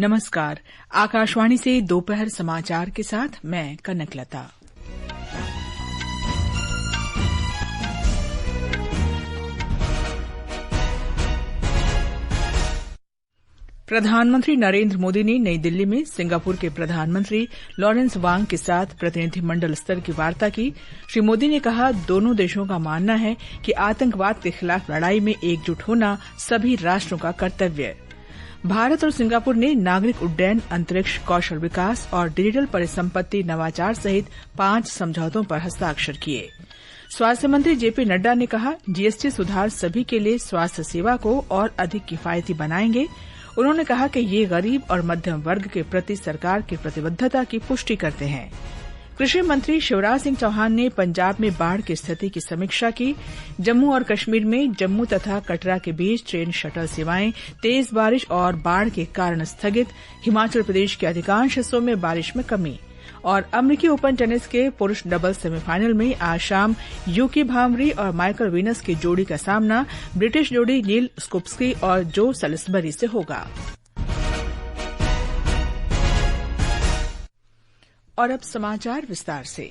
नमस्कार। आकाशवाणी से दोपहर समाचार के साथ मैं कनकलता। प्रधानमंत्री नरेंद्र मोदी ने नई दिल्ली में सिंगापुर के प्रधानमंत्री लॉरेंस वांग के साथ प्रतिनिधिमंडल स्तर की वार्ता की। श्री मोदी ने कहा, दोनों देशों का मानना है कि आतंकवाद के खिलाफ लड़ाई में एकजुट होना सभी राष्ट्रों का कर्तव्य है। भारत और सिंगापुर ने नागरिक उड्डयन, अंतरिक्ष, कौशल विकास और डिजिटल परिसंपत्ति नवाचार सहित 5 समझौतों पर हस्ताक्षर किए। स्वास्थ्य मंत्री जेपी नड्डा ने कहा, जीएसटी सुधार सभी के लिए स्वास्थ्य सेवा को और अधिक किफायती बनाएंगे। उन्होंने कहा कि ये गरीब और मध्यम वर्ग के प्रति सरकार की प्रतिबद्धता की पुष्टि करते हैं। कृषि मंत्री शिवराज सिंह चौहान ने पंजाब में बाढ़ की स्थिति की समीक्षा की। जम्मू और कश्मीर में जम्मू तथा कटरा के बीच ट्रेन शटल सेवाएं तेज बारिश और बाढ़ के कारण स्थगित। हिमाचल प्रदेश के अधिकांश हिस्सों में बारिश में कमी। और अमेरिकी ओपन टेनिस के पुरुष डबल्स सेमीफाइनल में आज शाम यूकी भांवरी और माइकल वीनस की जोड़ी का सामना ब्रिटिश जोड़ी नील स्कोप्स्की और जो सलिसबरी से होगा। और अब समाचार विस्तार से।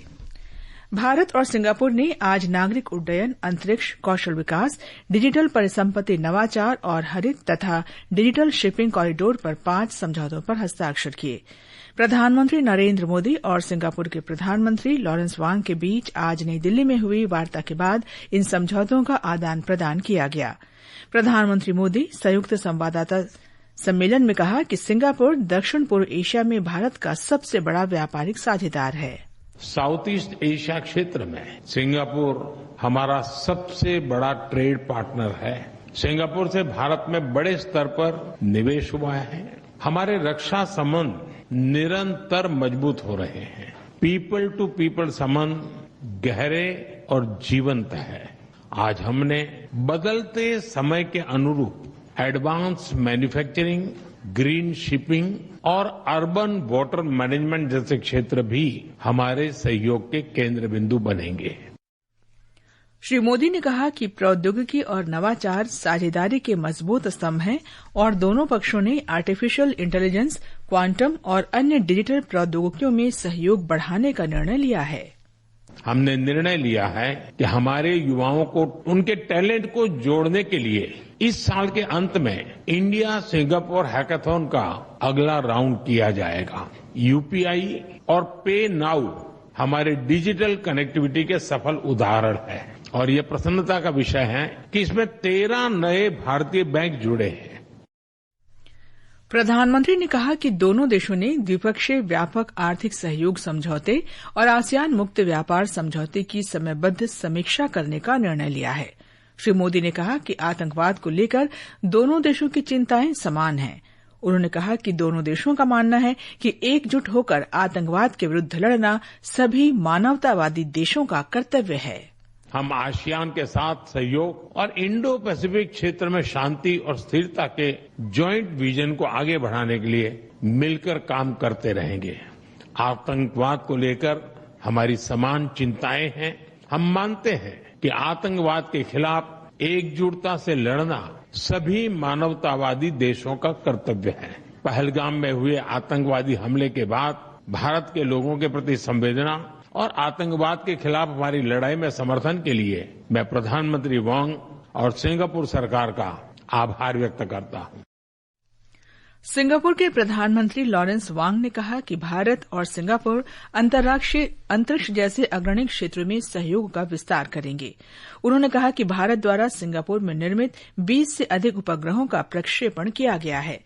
भारत और सिंगापुर ने आज नागरिक उड्डयन, अंतरिक्ष, कौशल विकास, डिजिटल परिसंपत्ति नवाचार और हरित तथा डिजिटल शिपिंग कॉरिडोर पर 5 समझौतों पर हस्ताक्षर किए। प्रधानमंत्री नरेंद्र मोदी और सिंगापुर के प्रधानमंत्री लॉरेंस वांग के बीच आज नई दिल्ली में हुई वार्ता के बाद इन समझौतों का आदान प्रदान किया गया। प्रधानमंत्री मोदी संयुक्त संवाददाता सम्मेलन में कहा कि सिंगापुर दक्षिण पूर्व एशिया में भारत का सबसे बड़ा व्यापारिक साझेदार है। साउथ ईस्ट एशिया क्षेत्र में सिंगापुर हमारा सबसे बड़ा ट्रेड पार्टनर है। सिंगापुर से भारत में बड़े स्तर पर निवेश हुआ है। हमारे रक्षा संबंध निरंतर मजबूत हो रहे हैं। पीपल टू पीपल संबंध गहरे और जीवंत है। आज हमने बदलते समय के अनुरूप एडवांस मैन्युफैक्चरिंग, ग्रीन शिपिंग और अर्बन वाटर मैनेजमेंट जैसे क्षेत्र भी हमारे सहयोग के केंद्र बिंदु बनेंगे। श्री मोदी ने कहा कि प्रौद्योगिकी और नवाचार साझेदारी के मजबूत स्तंभ हैं और दोनों पक्षों ने आर्टिफिशियल इंटेलिजेंस, क्वांटम और अन्य डिजिटल प्रौद्योगिकियों में सहयोग बढ़ाने का निर्णय लिया है। हमने निर्णय लिया है कि हमारे युवाओं को उनके टैलेंट को जोड़ने के लिए इस साल के अंत में इंडिया सिंगापुर हैकाथॉन का अगला राउंड किया जाएगा। यूपीआई और पे नाउ हमारे डिजिटल कनेक्टिविटी के सफल उदाहरण है और ये प्रसन्नता का विषय है कि इसमें 13 नए भारतीय बैंक जुड़े हैं। प्रधानमंत्री ने कहा कि दोनों देशों ने द्विपक्षीय व्यापक आर्थिक सहयोग समझौते और आसियान मुक्त व्यापार समझौते की समयबद्ध समीक्षा करने का निर्णय लिया है। श्री मोदी ने कहा कि आतंकवाद को लेकर दोनों देशों की चिंताएं समान हैं। उन्होंने कहा कि दोनों देशों का मानना है कि एकजुट होकर आतंकवाद के विरुद्ध लड़ना सभी मानवतावादी देशों का कर्तव्य है। हम आसियान के साथ सहयोग और इंडो पैसिफिक क्षेत्र में शांति और स्थिरता के ज्वाइंट विजन को आगे बढ़ाने के लिए मिलकर काम करते रहेंगे। आतंकवाद को लेकर हमारी समान चिंताएं हैं। हम मानते हैं कि आतंकवाद के खिलाफ एकजुटता से लड़ना सभी मानवतावादी देशों का कर्तव्य है। पहलगाम में हुए आतंकवादी हमले के बाद भारत के लोगों के प्रति संवेदना और आतंकवाद के खिलाफ हमारी लड़ाई में समर्थन के लिए मैं प्रधानमंत्री वांग और सिंगापुर सरकार का आभार व्यक्त करता हूं। सिंगापुर के प्रधानमंत्री लॉरेंस वांग ने कहा कि भारत और सिंगापुर अंतर्राष्ट्रीय अंतरिक्ष जैसे अग्रणी क्षेत्रों में सहयोग का विस्तार करेंगे। उन्होंने कहा कि भारत द्वारा सिंगापुर में निर्मित 20 से अधिक उपग्रहों का प्रक्षेपण किया गया है।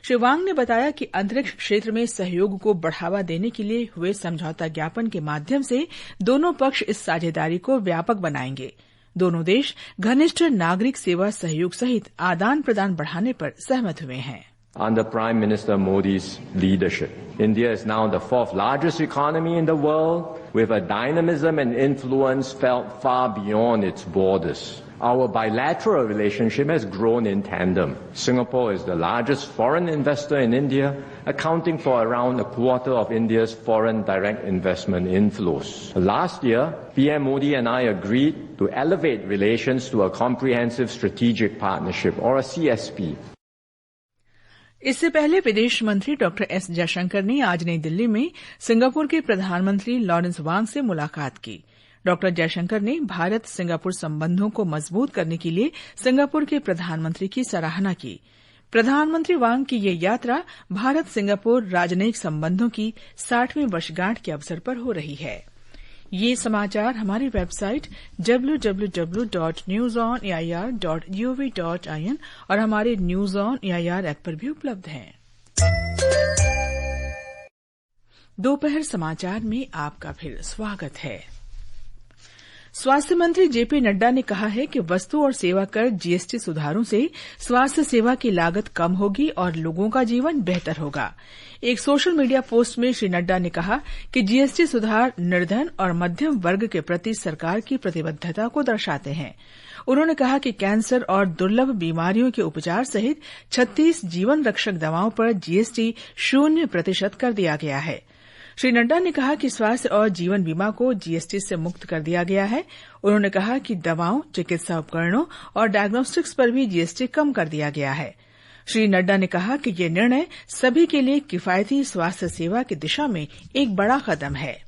श्री वांग ने बताया कि अंतरिक्ष क्षेत्र में सहयोग को बढ़ावा देने के लिए हुए समझौता ज्ञापन के माध्यम से दोनों पक्ष इस साझेदारी को व्यापक बनाएंगे। दोनों देश घनिष्ठ नागरिक सेवा सहयोग सहित आदान प्रदान बढ़ाने पर सहमत हुए हैं। Under Prime Minister Modi's leadership, India is now the 4th largest economy in the world, with a dynamism and influence felt far beyond its borders. Our bilateral relationship has grown in tandem. Singapore is the largest foreign investor in India, accounting for around a quarter of India's foreign direct investment inflows. Last year, PM Modi and I agreed to elevate relations to a comprehensive strategic partnership, or a CSP. इससे पहले विदेश मंत्री doctor S Jaishankar ने आज नई दिल्ली में Singapore के प्रधानमंत्री लॉरेंस वांग से मुलाकात की। डॉक्टर जयशंकर ने भारत सिंगापुर संबंधों को मजबूत करने के लिए सिंगापुर के प्रधानमंत्री की सराहना की। प्रधानमंत्री वांग की ये यात्रा भारत सिंगापुर राजनयिक संबंधों की 60वीं वर्षगांठ के अवसर पर हो रही है। ये समाचार हमारी वेबसाइट www.newsonair.gov.in और हमारे न्यूज ऑन एआईआर ऐप पर भी उपलब्ध हैं। दोपहर समाचार में आपका फिर स्वागत है। स्वास्थ्य मंत्री जेपी नड्डा ने कहा है कि वस्तु और सेवा कर जीएसटी सुधारों से स्वास्थ्य सेवा की लागत कम होगी और लोगों का जीवन बेहतर होगा। एक सोशल मीडिया पोस्ट में श्री नड्डा ने कहा कि जीएसटी सुधार निर्धन और मध्यम वर्ग के प्रति सरकार की प्रतिबद्धता को दर्शाते हैं। उन्होंने कहा कि कैंसर और दुर्लभ बीमारियों के उपचार सहित 36 जीवन रक्षक दवाओं पर जीएसटी 0% कर दिया गया है। श्री नड्डा ने कहा कि स्वास्थ्य और जीवन बीमा को जीएसटी से मुक्त कर दिया गया है। उन्होंने कहा कि दवाओं, चिकित्सा उपकरणों और डायग्नोस्टिक्स पर भी जीएसटी कम कर दिया गया है। श्री नड्डा ने कहा कि ये निर्णय सभी के लिए किफायती स्वास्थ्य सेवा की दिशा में एक बड़ा कदम है।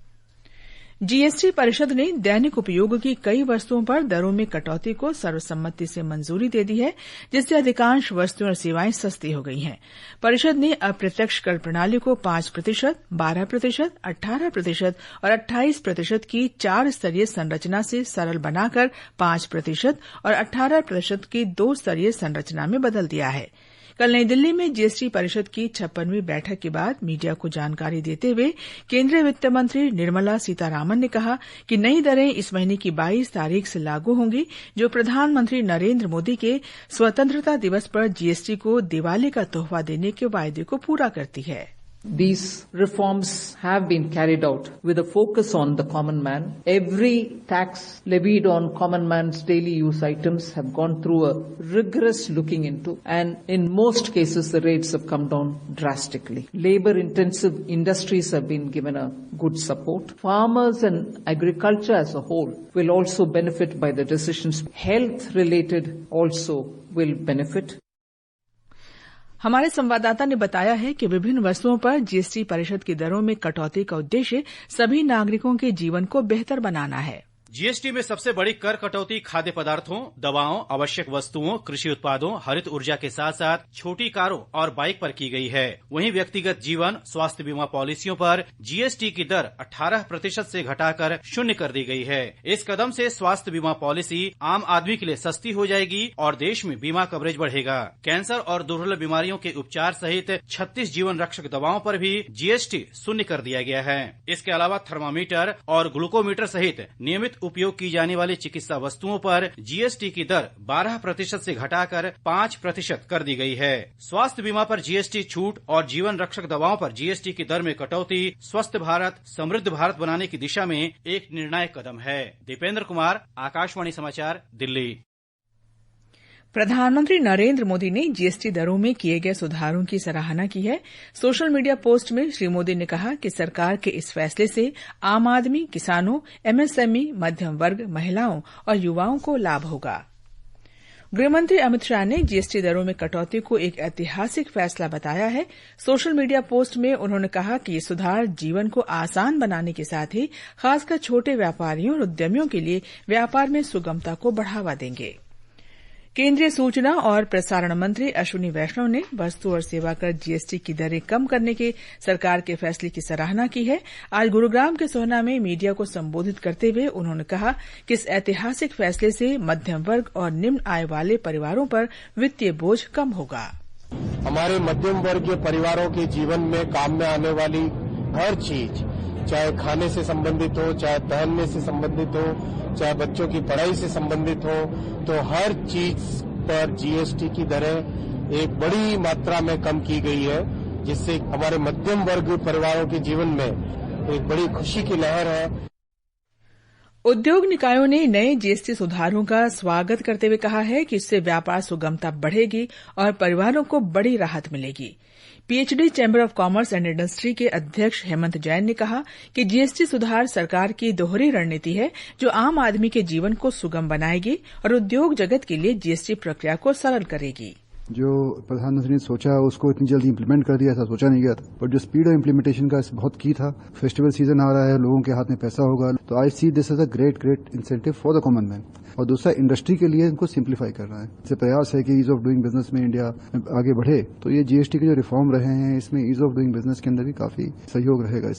जीएसटी परिषद ने दैनिक उपयोग की कई वस्तुओं पर दरों में कटौती को सर्वसम्मति से मंजूरी दे दी है, जिससे अधिकांश वस्तुएं और सेवाएं सस्ती हो गई हैं। परिषद ने अप्रत्यक्ष कर प्रणाली को 5%, 12%, 18% और 28% की 4 स्तरीय संरचना से सरल बनाकर 5% और 18% की 2 स्तरीय संरचना में बदल दिया है। कल नई दिल्ली में जीएसटी परिषद की 56वीं बैठक के बाद मीडिया को जानकारी देते हुए केंद्रीय वित्त मंत्री निर्मला सीतारामन ने कहा कि नई दरें इस महीने की 22 तारीख से लागू होंगी, जो प्रधानमंत्री नरेंद्र मोदी के स्वतंत्रता दिवस पर जीएसटी को दिवाली का तोहफा देने के वायदे को पूरा करती है। These reforms have been carried out with a focus on the common man. Every tax levied on common man's daily use items have gone through a rigorous looking into, and in most cases the rates have come down drastically. Labor-intensive industries have been given a good support. Farmers and agriculture as a whole will also benefit by the decisions. Health-related also will benefit. हमारे संवाददाता ने बताया है कि विभिन्न वस्तुओं पर GST परिषद की दरों में कटौती का उद्देश्य सभी नागरिकों के जीवन को बेहतर बनाना है। जीएसटी में सबसे बड़ी कर कटौती खाद्य पदार्थों, दवाओं, आवश्यक वस्तुओं, कृषि उत्पादों, हरित ऊर्जा के साथ साथ छोटी कारों और बाइक पर की गई है। वहीं व्यक्तिगत जीवन स्वास्थ्य बीमा पॉलिसियों पर जीएसटी की दर 18% से घटाकर 0 कर दी गई है। इस कदम से स्वास्थ्य बीमा पॉलिसी आम आदमी के लिए सस्ती हो जाएगी और देश में बीमा कवरेज बढ़ेगा। कैंसर और दुर्लभ बीमारियों के उपचार सहित 36 जीवन रक्षक दवाओं पर भी जीएसटी 0 कर दिया गया है। इसके अलावा थर्मामीटर और ग्लूकोमीटर सहित नियमित उपयोग की जाने वाली चिकित्सा वस्तुओं पर जीएसटी की दर 12% से घटाकर 5% कर दी गई है। स्वास्थ्य बीमा पर जीएसटी छूट और जीवन रक्षक दवाओं पर जीएसटी की दर में कटौती स्वस्थ भारत, समृद्ध भारत बनाने की दिशा में एक निर्णायक कदम है। दीपेंद्र कुमार, आकाशवाणी समाचार, दिल्ली। प्रधानमंत्री नरेंद्र मोदी ने जीएसटी दरों में किए गए सुधारों की सराहना की है। सोशल मीडिया पोस्ट में श्री मोदी ने कहा कि सरकार के इस फैसले से आम आदमी, किसानों, एमएसएमई, मध्यम वर्ग, महिलाओं और युवाओं को लाभ होगा। गृहमंत्री अमित शाह ने जीएसटी दरों में कटौती को एक ऐतिहासिक फैसला बताया है। सोशल मीडिया पोस्ट में उन्होंने कहा कि ये सुधार जीवन को आसान बनाने के साथ ही खासकर छोटे व्यापारियों और उद्यमियों के लिए व्यापार में सुगमता को बढ़ावा देंगे। केंद्रीय सूचना और प्रसारण मंत्री अश्विनी वैष्णव ने वस्तु और सेवा कर जीएसटी की दरें कम करने के सरकार के फैसले की सराहना की है। आज गुरुग्राम के सोहना में मीडिया को संबोधित करते हुए उन्होंने कहा कि इस ऐतिहासिक फैसले से मध्यम वर्ग और निम्न आय वाले परिवारों पर वित्तीय बोझ कम होगा। हमारे मध्यम वर्ग के परिवारों के जीवन में काम में आने वाली हर चीज, चाहे खाने से संबंधित हो, चाहे पहनने से संबंधित हो, चाहे बच्चों की पढ़ाई से संबंधित हो, तो हर चीज पर जीएसटी की दरें एक बड़ी मात्रा में कम की गई है, जिससे हमारे मध्यम वर्ग परिवारों के जीवन में एक बड़ी खुशी की लहर है। उद्योग निकायों ने नए जीएसटी सुधारों का स्वागत करते हुए कहा है कि इससे व्यापार सुगमता बढ़ेगी और परिवारों को बड़ी राहत मिलेगी। PhD chamber of commerce and industry के अध्यक्ष हेमंत जैन ने कहा कि जीएसटी सुधार सरकार की दोहरी रणनीति है, जो आम आदमी के जीवन को सुगम बनाएगी और उद्योग जगत के लिए जीएसटी प्रक्रिया को सरल करेगी। जो प्रधानमंत्री ने सोचा उसको इतनी जल्दी इम्प्लीमेंट कर दिया, ऐसा सोचा नहीं गया था। बट जो स्पीड ऑफ इम्प्लीमेंटेशन का बहुत की था। फेस्टिवल सीजन आ रहा है, लोगों के हाथ में पैसा होगा, तो I see this is a great incentive for the common man. और दूसरा, इंडस्ट्री के लिए इनको सिंप्लीफाई करना है। इससे प्रयास है कि ईज ऑफ डूइंग बिजनेस में इंडिया आगे बढ़े। तो ये जीएसटी के जो रिफॉर्म रहे हैं, इसमें ईज ऑफ डूइंग बिजनेस के अंदर भी काफी सहयोग रहेगा।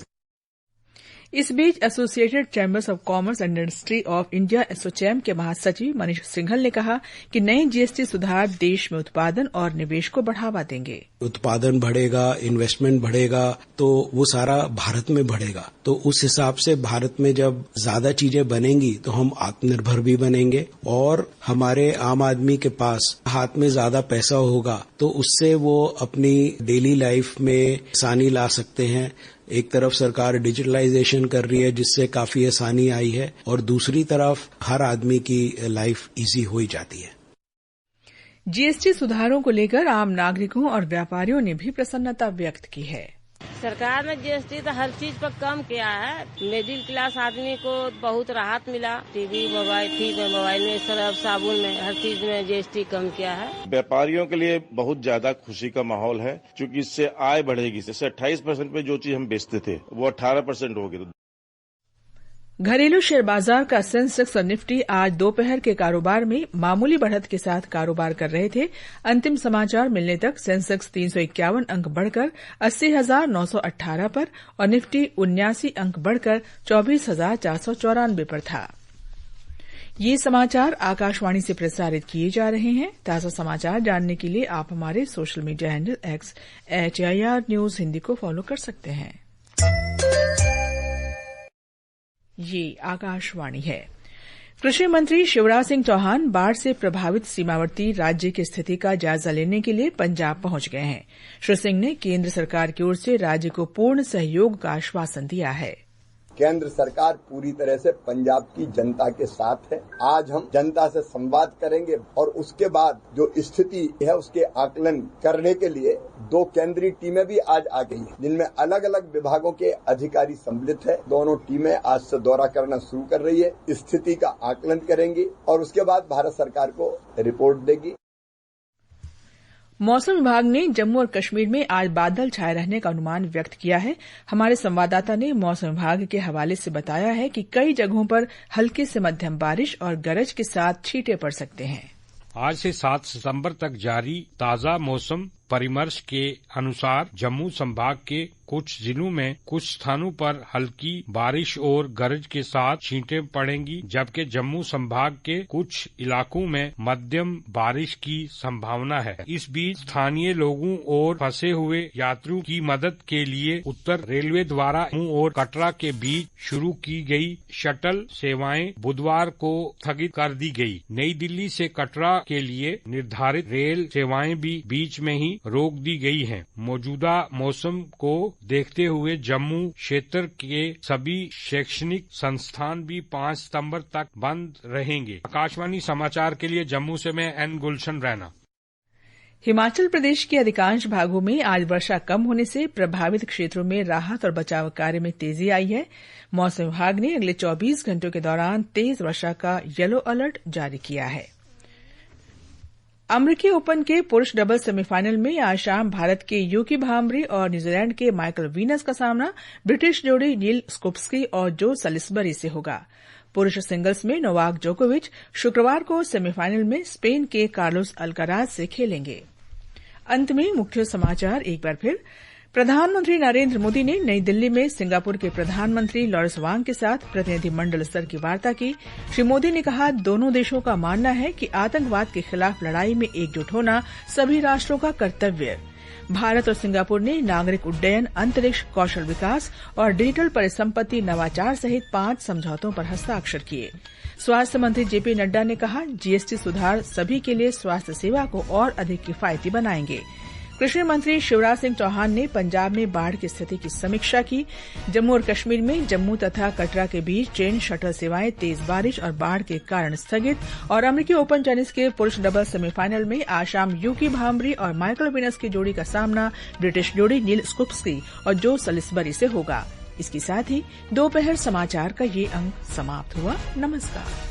इस बीच associated chambers of commerce and industry of India ASSOCHAM के महासचिव मनीष सिंघल ने कहा कि नए जीएसटी सुधार देश में उत्पादन और निवेश को बढ़ावा देंगे। उत्पादन बढ़ेगा, इन्वेस्टमेंट बढ़ेगा, तो वो सारा भारत में बढ़ेगा। तो उस हिसाब से भारत में जब ज्यादा चीजें बनेंगी तो हम आत्मनिर्भर भी बनेंगे और हमारे आम आदमी के पास हाथ में ज्यादा पैसा होगा तो उससे वो अपनी डेली लाइफ में आसानी ला सकते हैं। एक तरफ सरकार डिजिटलाइजेशन कर रही है जिससे काफी आसानी आई है और दूसरी तरफ हर आदमी की लाइफ इजी हो ही जाती है। जीएसटी सुधारों को लेकर आम नागरिकों और व्यापारियों ने भी प्रसन्नता व्यक्त की है। सरकार ने जीएसटी तो हर चीज पर कम किया है। मिडिल क्लास आदमी को बहुत राहत मिला। टीवी, मोबाइल में, सर्फ साबुन में, हर चीज में जीएसटी कम किया है। व्यापारियों के लिए बहुत ज्यादा खुशी का माहौल है क्योंकि इससे आय बढ़ेगी। जैसे 28% पे जो चीज हम बेचते थे वो 18% होगी। घरेलू शेयर बाजार का सेंसेक्स और निफ्टी आज दोपहर के कारोबार में मामूली बढ़त के साथ कारोबार कर रहे थे। अंतिम समाचार मिलने तक सेंसेक्स 351 अंक बढ़कर 80,918 पर और निफ्टी 79 अंक बढ़कर 24,494 पर था। ये समाचार आकाशवाणी से प्रसारित किए जा रहे हैं। ताजा समाचार जानने के लिए आप हमारे social media handle @HIR news Hindi को फॉलो कर सकते हैं। ये आकाशवाणी है। कृषि मंत्री शिवराज सिंह चौहान बाढ़ से प्रभावित सीमावर्ती राज्य की स्थिति का जायजा लेने के लिए पंजाब पहुंच गए हैं। श्री सिंह ने केंद्र सरकार की ओर से राज्य को पूर्ण सहयोग का आश्वासन दिया है। केंद्र सरकार पूरी तरह से पंजाब की जनता के साथ है। आज हम जनता से संवाद करेंगे और उसके बाद जो स्थिति है उसके आकलन करने के लिए 2 केंद्रीय टीमें भी आज आ गई हैं, जिनमें अलग अलग विभागों के अधिकारी सम्मिलित है। दोनों टीमें आज से दौरा करना शुरू कर रही है, स्थिति का आकलन करेंगी और उसके बाद भारत सरकार को रिपोर्ट देगी। मौसम विभाग ने जम्मू और कश्मीर में आज बादल छाये रहने का अनुमान व्यक्त किया है। हमारे संवाददाता ने मौसम विभाग के हवाले से बताया है कि कई जगहों पर हल्की से मध्यम बारिश और गरज के साथ छींटे पड़ सकते हैं। आज से 7 सितंबर तक जारी ताजा मौसम परामर्श के अनुसार जम्मू संभाग के कुछ जिलों में कुछ स्थानों पर हल्की बारिश और गरज के साथ छींटें पड़ेंगी, जबकि जम्मू संभाग के कुछ इलाकों में मध्यम बारिश की संभावना है। इस बीच स्थानीय लोगों और फंसे हुए यात्रियों की मदद के लिए उत्तर रेलवे द्वारा जम्मू और कटरा के बीच शुरू की गई शटल सेवाएं बुधवार को स्थगित कर दी गई। नई दिल्ली से कटरा के लिए निर्धारित रेल सेवाएं भी बीच में ही रोक दी गई हैं। मौजूदा मौसम को देखते हुए जम्मू क्षेत्र के सभी शैक्षणिक संस्थान भी 5 सितंबर तक बंद रहेंगे। आकाशवाणी समाचार के लिए जम्मू से मैं एन गुलशन रैना। हिमाचल प्रदेश के अधिकांश भागों में आज वर्षा कम होने से प्रभावित क्षेत्रों में राहत और बचाव कार्य में तेजी आई है। मौसम विभाग ने अगले 24 घंटों के दौरान तेज वर्षा का येलो अलर्ट जारी किया है। अमेरिकी ओपन के पुरुष डबल्स सेमीफाइनल में आज शाम भारत के यूकी भाम्री और न्यूजीलैंड के माइकल वीनस का सामना ब्रिटिश जोड़ी नील स्कोप्स्की और जो सलिसबरी से होगा। पुरुष सिंगल्स में नोवाक जोकोविच शुक्रवार को सेमीफाइनल में स्पेन के कार्लोस अल्काराज से खेलेंगे। अंत में मुख्य समाचार एक बार फिर। प्रधानमंत्री नरेंद्र मोदी ने नई दिल्ली में सिंगापुर के प्रधानमंत्री लॉरेंस वांग के साथ प्रतिनिधिमंडल स्तर की वार्ता की। श्री मोदी ने कहा, दोनों देशों का मानना है कि आतंकवाद के खिलाफ लड़ाई में एकजुट होना सभी राष्ट्रों का कर्तव्य है। भारत और सिंगापुर ने नागरिक उड्डयन, अंतरिक्ष, कौशल विकास और डिजिटल परिसंपत्ति नवाचार सहित 5 समझौतों पर हस्ताक्षर किए। स्वास्थ्य मंत्री जेपी नड्डा ने कहा, जीएसटी सुधार सभी के लिए स्वास्थ्य सेवा को और अधिक किफायती बनाएंगे। कृषि मंत्री शिवराज सिंह चौहान ने पंजाब में बाढ़ की स्थिति की समीक्षा की। जम्मू और कश्मीर में जम्मू तथा कटरा के बीच ट्रेन शटल सेवाएं तेज बारिश और बाढ़ के कारण स्थगित। और अमेरिकी ओपन टेनिस के पुरुष डबल सेमीफाइनल में आज शाम यूकी भाम्री और माइकल वीनस की जोड़ी का सामना ब्रिटिश जोड़ी नील स्कोप्स्की और जो सलिसबरी से होगा। इसके साथ ही दोपहर समाचार का ये अंक समाप्त हुआ। नमस्कार।